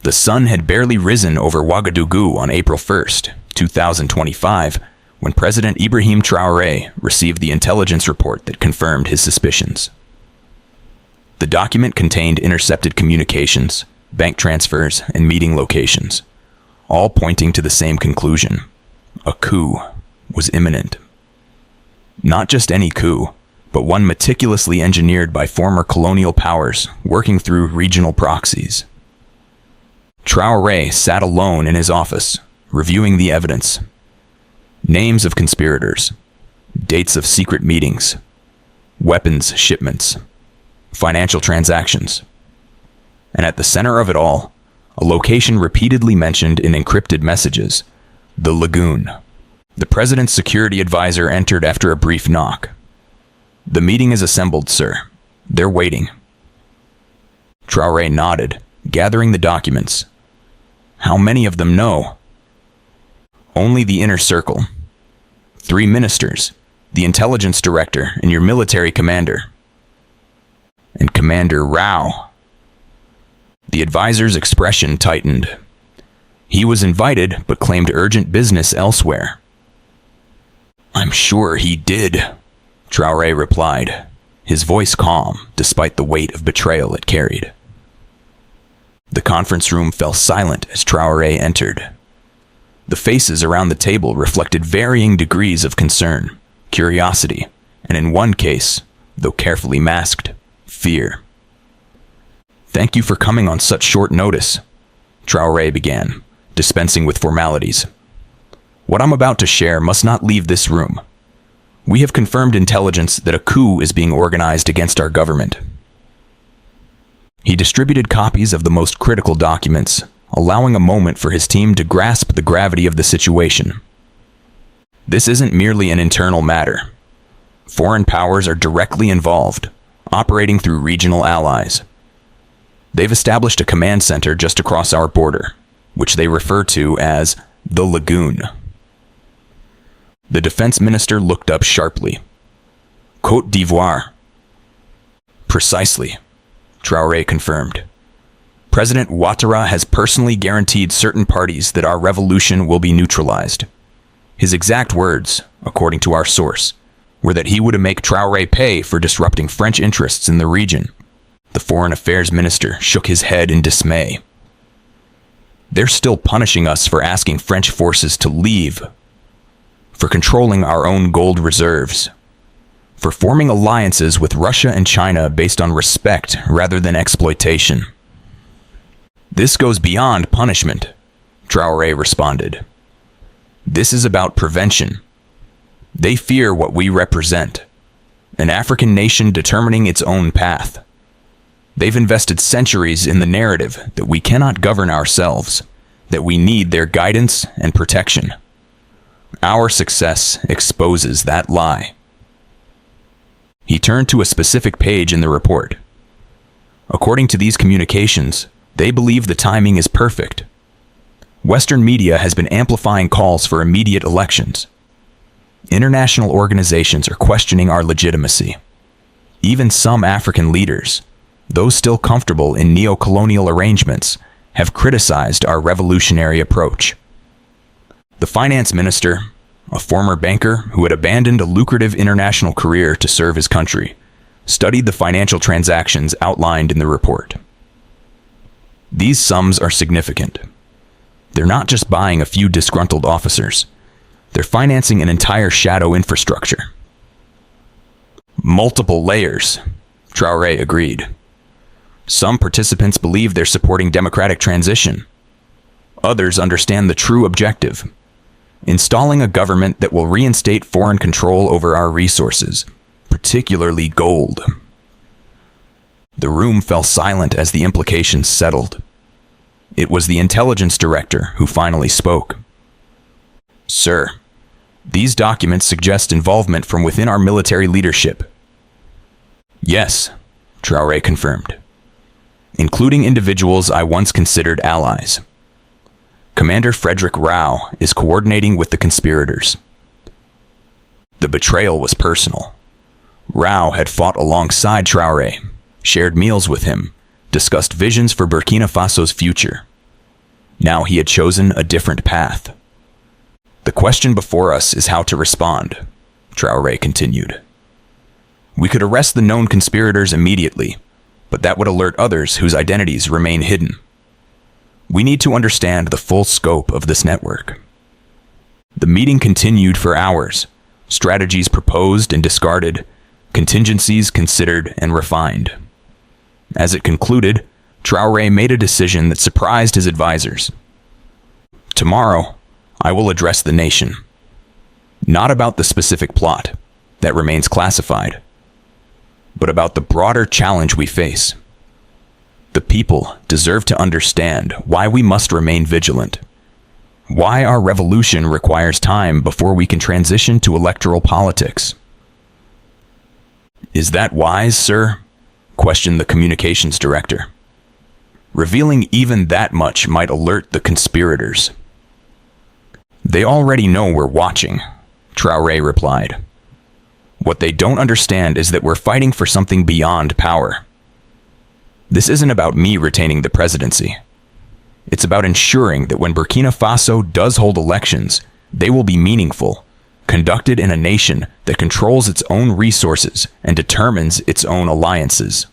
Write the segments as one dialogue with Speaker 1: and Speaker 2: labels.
Speaker 1: The sun had barely risen over Ouagadougou on April 1st, 2025, when President Ibrahim Traoré received the intelligence report that confirmed his suspicions. The document contained intercepted communications, bank transfers, and meeting locations, all pointing to the same conclusion: a coup was imminent. Not just any coup, but one meticulously engineered by former colonial powers working through regional proxies. Traoré sat alone in his office, reviewing the evidence. Names of conspirators, dates of secret meetings, weapons shipments, financial transactions. And at the center of it all, a location repeatedly mentioned in encrypted messages: the Lagoon. The president's security advisor entered after a brief knock. "The meeting is assembled, sir. They're waiting." Traoré nodded, gathering the documents. How many of them know? Only the inner circle. 3 ministers, the intelligence director, and your military commander. And Commander Wrao. The advisor's expression tightened. He was invited, but claimed urgent business elsewhere. "I'm sure he did," Traoré replied, his voice calm despite the weight of betrayal it carried. The conference room fell silent as Traoré entered. The faces around the table reflected varying degrees of concern, curiosity, and in one case, though carefully masked, fear. "Thank you for coming on such short notice," Traoré began, dispensing with formalities. "What I'm about to share must not leave this room. We have confirmed intelligence that a coup is being organized against our government." He distributed copies of the most critical documents, allowing a moment for his team to grasp the gravity of the situation. This isn't merely an internal matter. Foreign powers are directly involved, operating through regional allies. They've established a command center just across our border, which they refer to as the Lagoon. The defense minister looked up sharply. "Côte d'Ivoire." "Precisely," Traoré confirmed. "President Ouattara has personally guaranteed certain parties that our revolution will be neutralized. His exact words, according to our source, were that he would make Traoré pay for disrupting French interests in the region." The foreign affairs minister shook his head in dismay. "They're still punishing us for asking French forces to leave, for controlling our own gold reserves, for forming alliances with Russia and China based on respect rather than exploitation." "This goes beyond punishment," Traoré responded. "This is about prevention. They fear what we represent, an African nation determining its own path. They've invested centuries in the narrative that we cannot govern ourselves, that we need their guidance and protection. Our success exposes that lie." He turned to a specific page in the report. "According to these communications, they believe the timing is perfect. Western media has been amplifying calls for immediate elections. International organizations are questioning our legitimacy. Even some African leaders, those still comfortable in neo-colonial arrangements, have criticized our revolutionary approach." The finance minister, a former banker who had abandoned a lucrative international career to serve his country, studied the financial transactions outlined in the report. "These sums are significant. They're not just buying a few disgruntled officers. They're financing an entire shadow infrastructure." "Multiple layers," Traoré agreed. "Some participants believe they're supporting democratic transition. Others understand the true objective: installing a government that will reinstate foreign control over our resources, particularly gold." The room fell silent as the implications settled. It was the intelligence director who finally spoke. "Sir, these documents suggest involvement from within our military leadership." "Yes," Traoré confirmed, "including individuals I once considered allies. Commander Frederick Wrao is coordinating with the conspirators." The betrayal was personal. Wrao had fought alongside Traoré, shared meals with him, discussed visions for Burkina Faso's future. Now he had chosen a different path. The question before us is how to respond, Traoré continued. We could arrest the known conspirators immediately, but that would alert others whose identities remain hidden. We need to understand the full scope of this network. The meeting continued for hours, strategies proposed and discarded, contingencies considered and refined. As it concluded, Traoré made a decision that surprised his advisors. Tomorrow, I will address the nation. Not about the specific plot, that remains classified, but about the broader challenge we face. The people deserve to understand why we must remain vigilant, why our revolution requires time before we can transition to electoral politics. Is that wise, sir? Questioned the communications director. Revealing even that much might alert the conspirators. They already know we're watching, Traoré replied. What they don't understand is that we're fighting for something beyond power. This isn't about me retaining the presidency. It's about ensuring that when Burkina Faso does hold elections, they will be meaningful, conducted in a nation that controls its own resources and determines its own alliances.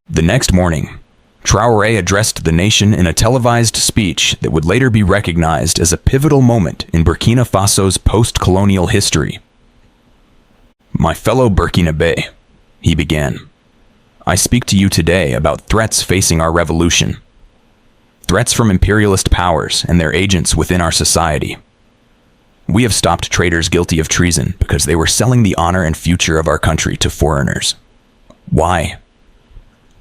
Speaker 1: The next morning, Traoré addressed the nation in a televised speech that would later be recognized as a pivotal moment in Burkina Faso's post-colonial history. My fellow Burkinabe, he began, I speak to you today about threats facing our revolution. Threats from imperialist powers and their agents within our society. We have stopped traitors guilty of treason because they were selling the honor and future of our country to foreigners. Why?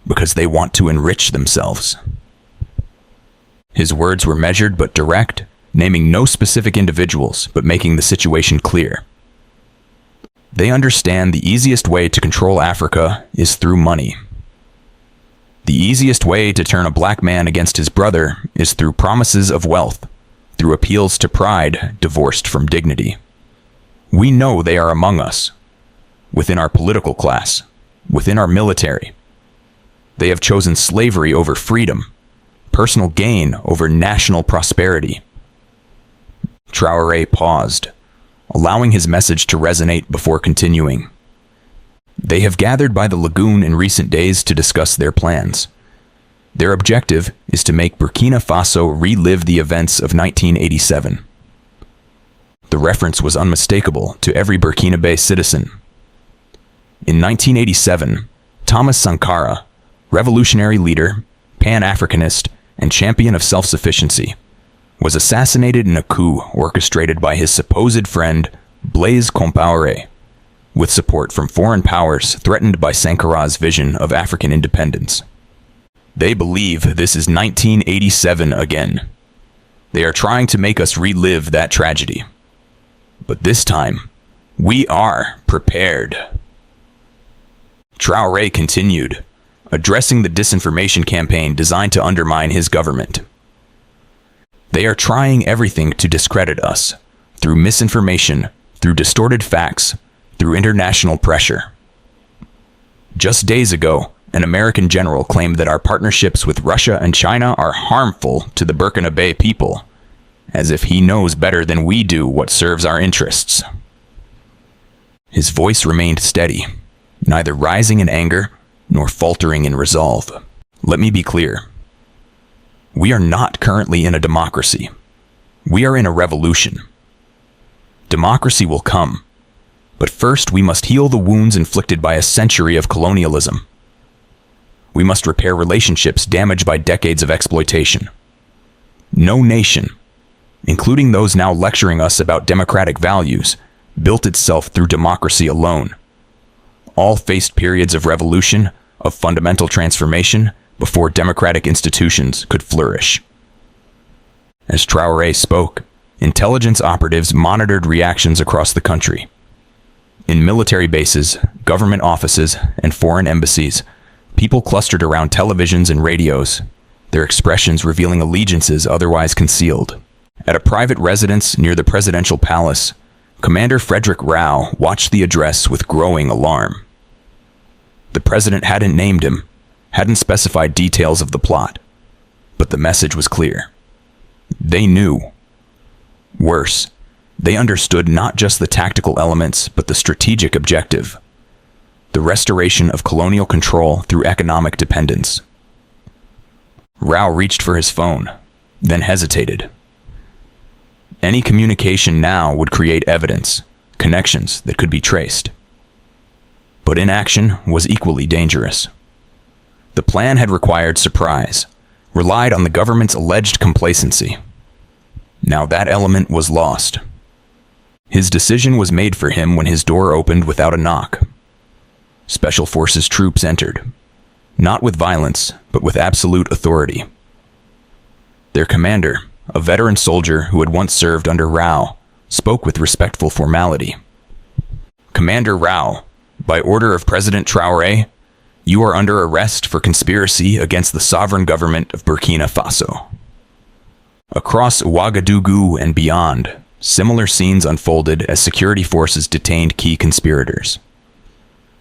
Speaker 1: Because they want to enrich themselves. His words were measured but direct, naming no specific individuals but making the situation clear. They understand the easiest way to control Africa is through money. The easiest way to turn a black man against his brother is through promises of wealth, through appeals to pride divorced from dignity. We know they are among us, within our political class, within our military. They have chosen slavery over freedom, personal gain over national prosperity. Traoré paused, allowing his message to resonate before continuing. They have gathered by the Lagoon in recent days to discuss their plans. Their objective is to make Burkina Faso relive the events of 1987. The reference was unmistakable to every Burkinabe citizen. In 1987, Thomas Sankara, revolutionary leader, pan-Africanist, and champion of self-sufficiency, was assassinated in a coup orchestrated by his supposed friend, Blaise Compaoré, with support from foreign powers threatened by Sankara's vision of African independence. They believe this is 1987 again. They are trying to make us relive that tragedy. But this time, we are prepared. Traoré continued, addressing the disinformation campaign designed to undermine his government. They are trying everything to discredit us, through misinformation, through distorted facts, through international pressure. Just days ago, an American general claimed that our partnerships with Russia and China are harmful to the Burkinabe people, as if he knows better than we do what serves our interests. His voice remained steady, neither rising in anger nor faltering in resolve. Let me be clear. We are not currently in a democracy. We are in a revolution. Democracy will come, but first we must heal the wounds inflicted by a century of colonialism. We must repair relationships damaged by decades of exploitation. No nation, including those now lecturing us about democratic values, built itself through democracy alone. All faced periods of revolution, of fundamental transformation, before democratic institutions could flourish. As Traoré spoke, intelligence operatives monitored reactions across the country. In military bases, government offices, and foreign embassies, people clustered around televisions and radios, their expressions revealing allegiances otherwise concealed. At a private residence near the presidential palace, Commander Frederick Wrao watched the address with growing alarm. The president hadn't named him, hadn't specified details of the plot, But the message was clear. They knew. Worse, they understood not just the tactical elements, but the strategic objective: the restoration of colonial control through economic dependence. Wrao reached for his phone, then hesitated. Any communication now would create evidence, connections that could be traced. But inaction was equally dangerous. The plan had required surprise, relied on the government's alleged complacency. Now that element was lost. His decision was made for him when his door opened without a knock. Special Forces troops entered, not with violence, but with absolute authority. Their commander, a veteran soldier who had once served under Wrao, spoke with respectful formality. "Commander Wrao, by order of President Traoré, you are under arrest for conspiracy against the sovereign government of Burkina Faso." Across Ouagadougou and beyond, similar scenes unfolded as security forces detained key conspirators.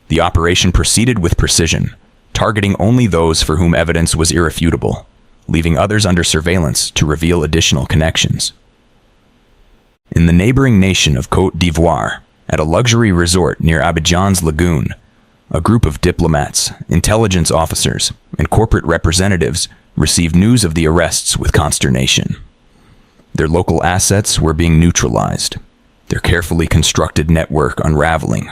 Speaker 1: The operation proceeded with precision, targeting only those for whom evidence was irrefutable, leaving others under surveillance to reveal additional connections. In the neighboring nation of Côte d'Ivoire, at a luxury resort near Abidjan's Lagoon, a group of diplomats, intelligence officers, and corporate representatives received news of the arrests with consternation. Their local assets were being neutralized, their carefully constructed network unraveling.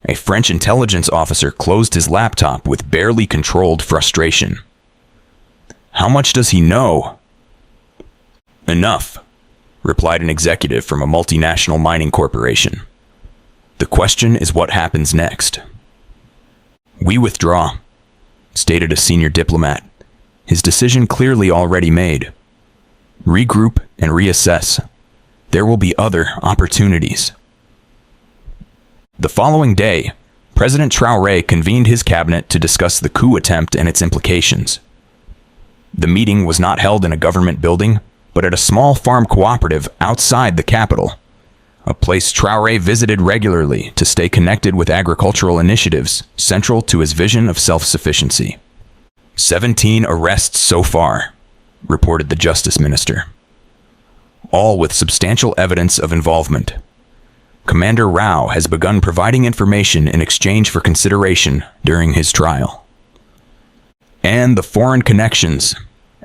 Speaker 1: A French intelligence officer closed his laptop with barely controlled frustration. "How much does he know?" "Enough," replied an executive from a multinational mining corporation. "The question is what happens next." "We withdraw," stated a senior diplomat, his decision clearly already made. "Regroup and reassess. There will be other opportunities." The following day, President Traoré convened his cabinet to discuss the coup attempt and its implications. The meeting was not held in a government building, but at a small farm cooperative outside the capital, a place Traoré visited regularly to stay connected with agricultural initiatives central to his vision of self-sufficiency. 17 arrests so far, reported the Justice Minister, all with substantial evidence of involvement. Commander Wrao has begun providing information in exchange for consideration during his trial. "And the foreign connections?"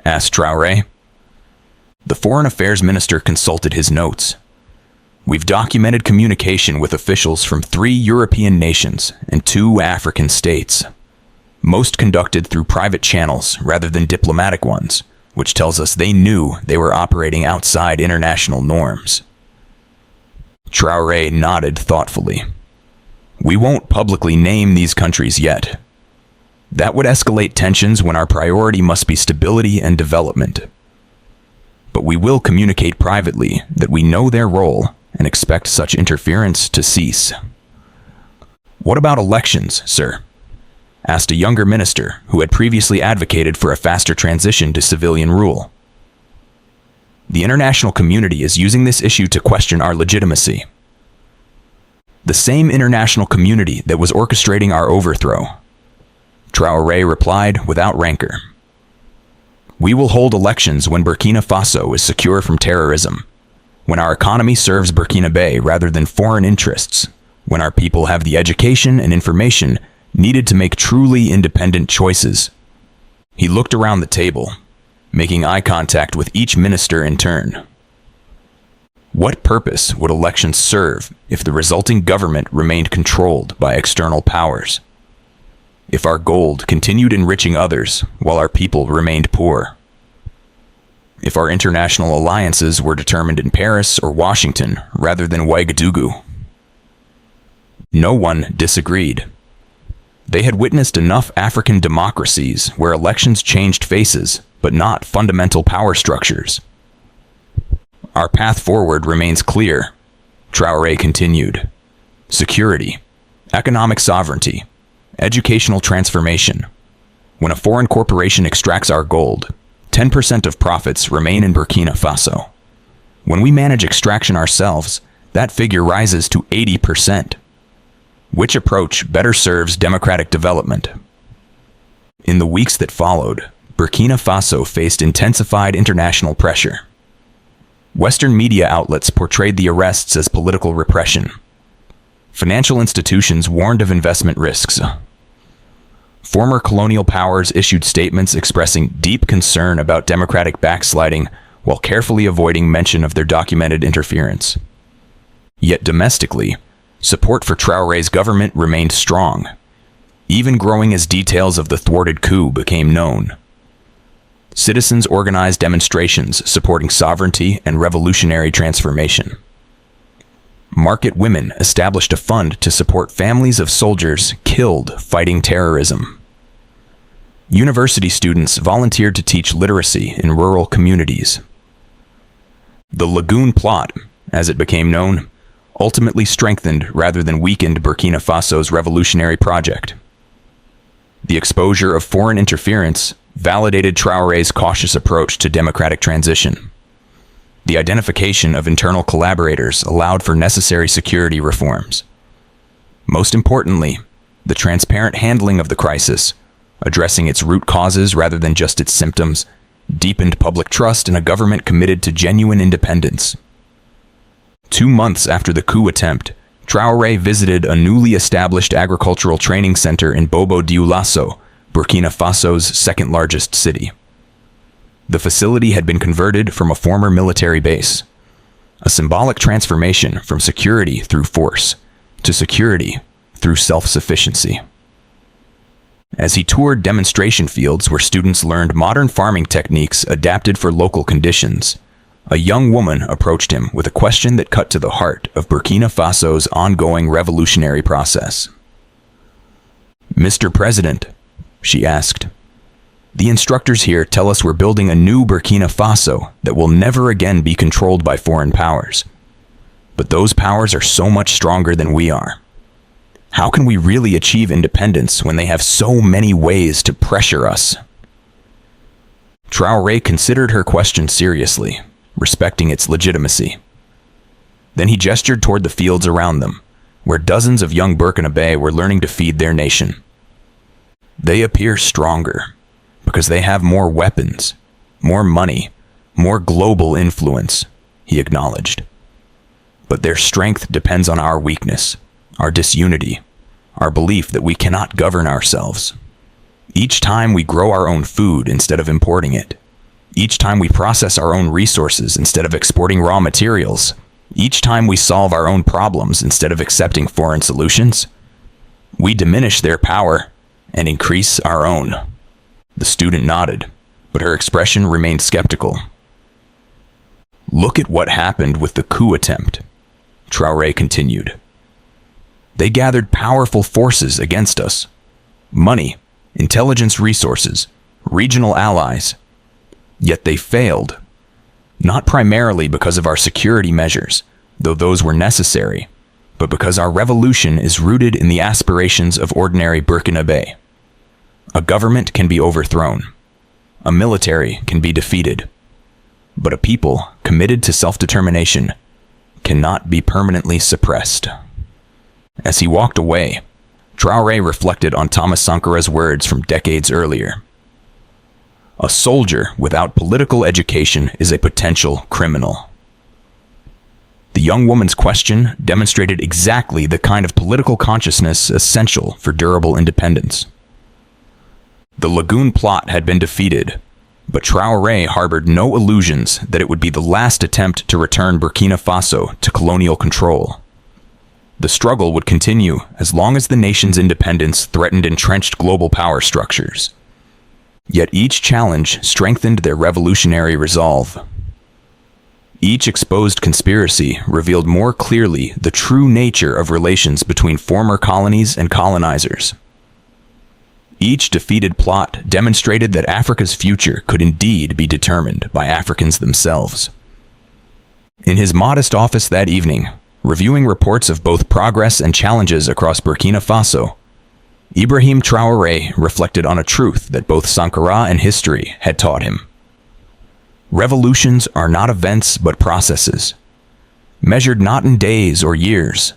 Speaker 1: asked Traoré. The Foreign Affairs Minister consulted his notes. "We've documented communication with officials from 3 European nations and 2 African states, most conducted through private channels rather than diplomatic ones, which tells us they knew they were operating outside international norms." Traoré nodded thoughtfully. "We won't publicly name these countries yet. That would escalate tensions when our priority must be stability and development. But we will communicate privately that we know their role and expect such interference to cease." "What about elections, sir?" asked a younger minister who had previously advocated for a faster transition to civilian rule. "The international community is using this issue to question our legitimacy. The same international community that was orchestrating our overthrow," Traoré replied without rancor. "We will hold elections when Burkina Faso is secure from terrorism, when our economy serves Burkina Faso rather than foreign interests, when our people have the education and information needed to make truly independent choices." He looked around the table, making eye contact with each minister in turn. What purpose would elections serve if the resulting government remained controlled by external powers? If our gold continued enriching others while our people remained poor? If our international alliances were determined in Paris or Washington rather than Ouagadougou? No one disagreed. They had witnessed enough African democracies where elections changed faces, but not fundamental power structures. "Our path forward remains clear," Traoré continued. "Security, economic sovereignty, educational transformation. When a foreign corporation extracts our gold, 10% of profits remain in Burkina Faso. When we manage extraction ourselves, that figure rises to 80%. Which approach better serves democratic development?" In the weeks that followed, Burkina Faso faced intensified international pressure. Western media outlets portrayed the arrests as political repression. Financial institutions warned of investment risks. Former colonial powers issued statements expressing deep concern about democratic backsliding while carefully avoiding mention of their documented interference. Yet domestically, support for Traoré's government remained strong, even growing as details of the thwarted coup became known. Citizens organized demonstrations supporting sovereignty and revolutionary transformation. Market women established a fund to support families of soldiers killed fighting terrorism. University students volunteered to teach literacy in rural communities. The Lagoon plot, as it became known, ultimately strengthened rather than weakened Burkina Faso's revolutionary project. The exposure of foreign interference validated Traoré's cautious approach to democratic transition. The identification of internal collaborators allowed for necessary security reforms. Most importantly, the transparent handling of the crisis, addressing its root causes rather than just its symptoms, deepened public trust in a government committed to genuine independence. 2 months after the coup attempt, Traoré visited a newly established agricultural training center in Bobo-Dioulasso, Burkina Faso's second-largest city. The facility had been converted from a former military base, a symbolic transformation from security through force to security through self-sufficiency. As he toured demonstration fields where students learned modern farming techniques adapted for local conditions, a young woman approached him with a question that cut to the heart of Burkina Faso's ongoing revolutionary process. "Mr. President," she asked, "the instructors here tell us we're building a new Burkina Faso that will never again be controlled by foreign powers. But those powers are so much stronger than we are. How can we really achieve independence when they have so many ways to pressure us?" Traoré considered her question seriously, respecting its legitimacy. Then he gestured toward the fields around them, where dozens of young Burkinabés were learning to feed their nation. "They appear stronger because they have more weapons, more money, more global influence," he acknowledged. "But their strength depends on our weakness, our disunity, our belief that we cannot govern ourselves. Each time we grow our own food instead of importing it, each time we process our own resources instead of exporting raw materials, each time we solve our own problems instead of accepting foreign solutions, we diminish their power and increase our own." The student nodded, but her expression remained skeptical. "Look at what happened with the coup attempt," Traoré continued. "They gathered powerful forces against us. Money, intelligence resources, regional allies. Yet they failed. Not primarily because of our security measures, though those were necessary, but because our revolution is rooted in the aspirations of ordinary Burkinabé. A government can be overthrown. A military can be defeated. But a people committed to self-determination cannot be permanently suppressed." As he walked away, Traoré reflected on Thomas Sankara's words from decades earlier. "A soldier without political education is a potential criminal." The young woman's question demonstrated exactly the kind of political consciousness essential for durable independence. The Lagoon plot had been defeated, but Traoré harbored no illusions that it would be the last attempt to return Burkina Faso to colonial control. The struggle would continue as long as the nation's independence threatened entrenched global power structures. Yet each challenge strengthened their revolutionary resolve. Each exposed conspiracy revealed more clearly the true nature of relations between former colonies and colonizers. Each defeated plot demonstrated that Africa's future could indeed be determined by Africans themselves. In his modest office that evening, reviewing reports of both progress and challenges across Burkina Faso, Ibrahim Traoré reflected on a truth that both Sankara and history had taught him. Revolutions are not events but processes, measured not in days or years,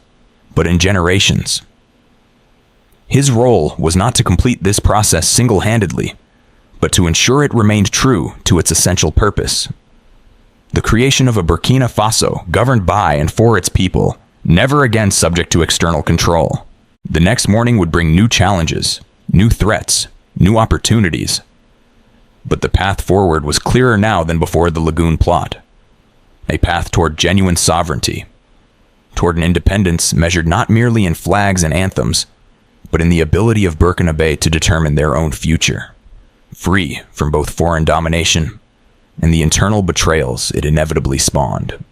Speaker 1: but in generations. His role was not to complete this process single-handedly, but to ensure it remained true to its essential purpose. The creation of a Burkina Faso governed by and for its people, never again subject to external control. The next morning would bring new challenges, new threats, new opportunities. But the path forward was clearer now than before the Lagoon plot. A path toward genuine sovereignty, toward an independence measured not merely in flags and anthems, but in the ability of Burkina Faso to determine their own future, free from both foreign domination and the internal betrayals it inevitably spawned.